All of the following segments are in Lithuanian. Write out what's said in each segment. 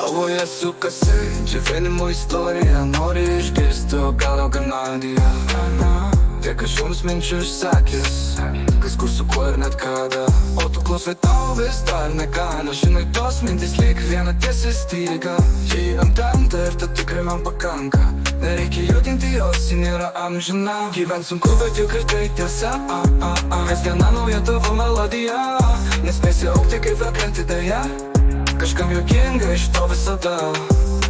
Galvoje sukasi gyvenimo istorija. Nori išgirsti, o gal jau ganadija. Tiek aš jums minčių išsakęs, kas kur su kuo ir net kada. O tu klausai, tau vis dar negana. Žinai, tos mintis lyg viena tiesi styga. Jei antanta ir ta tikrai man pakanka. Nereikia judinti jos, ji nėra amžina. Gyvent sunku, bet juk ir tai tiesa. Kasdiena nauja tavo melodija. Nespėsi aukti kaip verkianti dėja. Kažkam juokinga iš to visada.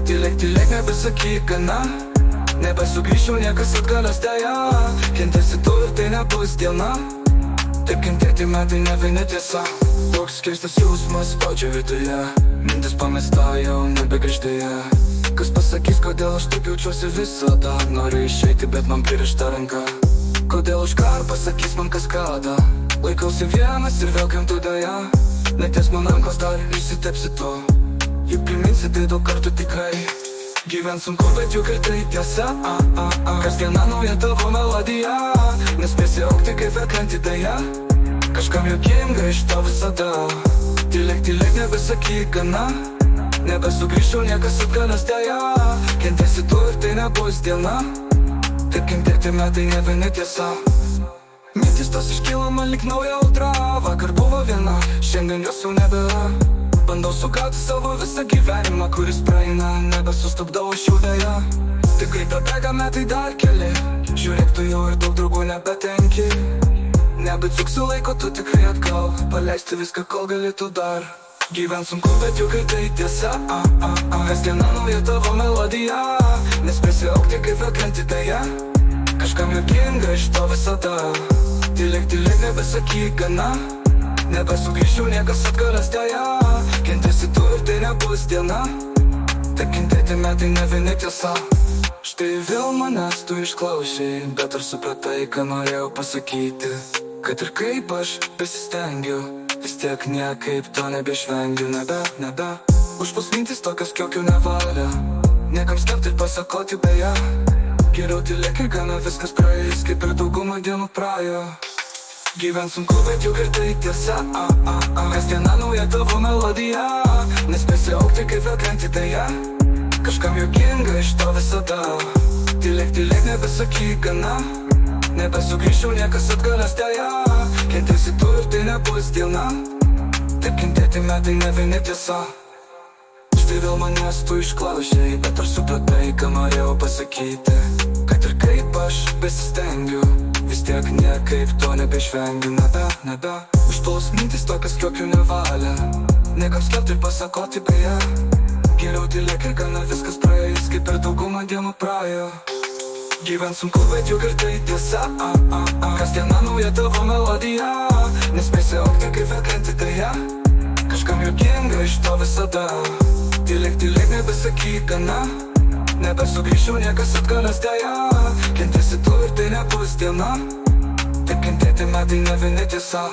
Tylėk, nebesakyk gana. Nebesugrįšiu, niekas atgalės dėja. Kentėsi tu ir tai nebus diena. Taip kentėti metai ne viena tiesa. Toks keistas jausmas spaudžia viduje. Mintis pamesta jau nebegrįždėja. Kas pasakys, kodėl aš taip jaučiuosi visada. Noriu išeiti, bet man pririšta ranka. Kodėl už ką ar pasakys man kaskada. Laikausi vienas ir vėl krentu dėja. Neties man rankos dar išsitepsi tu. Juk priminsi tai daug kartų tikrai. Gyvent sunku, bet juk ir tai tiesa. Kasdiena nauja tavo melodija. Nespėsi aukti kaip verkianti dėja. Kažkam juokinga iš to visada. Tylėk, nebesakyk gana. Nebesugrįšiu, niekas atgalės dėja. Kentėsi tu ir tai nebus diena. Taip kentėti metai ne viena tiesa. Mintis tos iškyla man lyg nauja audra. Vakar buvo viena, šiandien jos jau nebėra. Bandau sugauti savo visą gyvenimą, kuris praeina. Nebesustabdau aš jų dėja. Tik greita bėga metai dar keli. Žiūrėk, tu jau ir daug draugų nebetenki. Nebeatsuksi laiko tu tikrai atgal. Paleisti viską, kol gali tu dar. Gyvent sunku, bet juk ir tai tiesa. Kasdiena nauja tavo melodija. Nespėsi aukti kaip verkianti dėja. Kažkam juokinga iš to visada. Tylėk, nebesakyk gana. Nebesugrįšiu, niekas atgalės dėja. Kentėsi tu ir tai nebus diena. Taip kentėti metai ne viena tiesa. Štai vėl manęs tu išklausei, bet ar supratai, ką norėjau pasakyti? Kad ir kaip aš besistengiu, vis tiek niekaip to nebeišvengiu. Nebe Užpus mintis tokios, kokių nevalia. Niekam skelbti ir pasakoti beje. Geriau tylėk ir gana, viskas praeis, kaip ir daugumą dienų praėjo. Gyvent sunku, bet juk ir tai tiesa. Kasdiena nauja tavo melodija. Nespėsi aukti kaip verkianti dėja. Kažkam juokinga iš to visada. Tylėk, nebesakyk gana. Nebesugrįšiu, niekas atgalės dėja. Kentėsi tu ir tai nebus diena. Taip kentėti metai ne viena tiesa. Štai vėl manęs tu išklausei, bet ar supratai, ką norėjau pasakyti? Kad ir kaip aš besistengiu, vis tiek niekaip to nebeišvengiu. Nebe Užpuls mintis tokias, kokių nevalia. Niekam skelbti ir pasakoti beje. Geriau tylėk ir gana, viskas praeis, kaip ir daugumą dienų praėjo. Gyvent sunku, bet juk ir tai tiesa. Kasdiena nauja tavo melodija. Nespėsi aukti kaip verkianti dėja. Kažkam juokinga iš to visada. Tylėk, nebesakyk gana. Nebesugrįšiu, niekas atgalės dėja. Kentėsi tu ir tai nebus diena. Taip kentėti metai ne viena tiesa.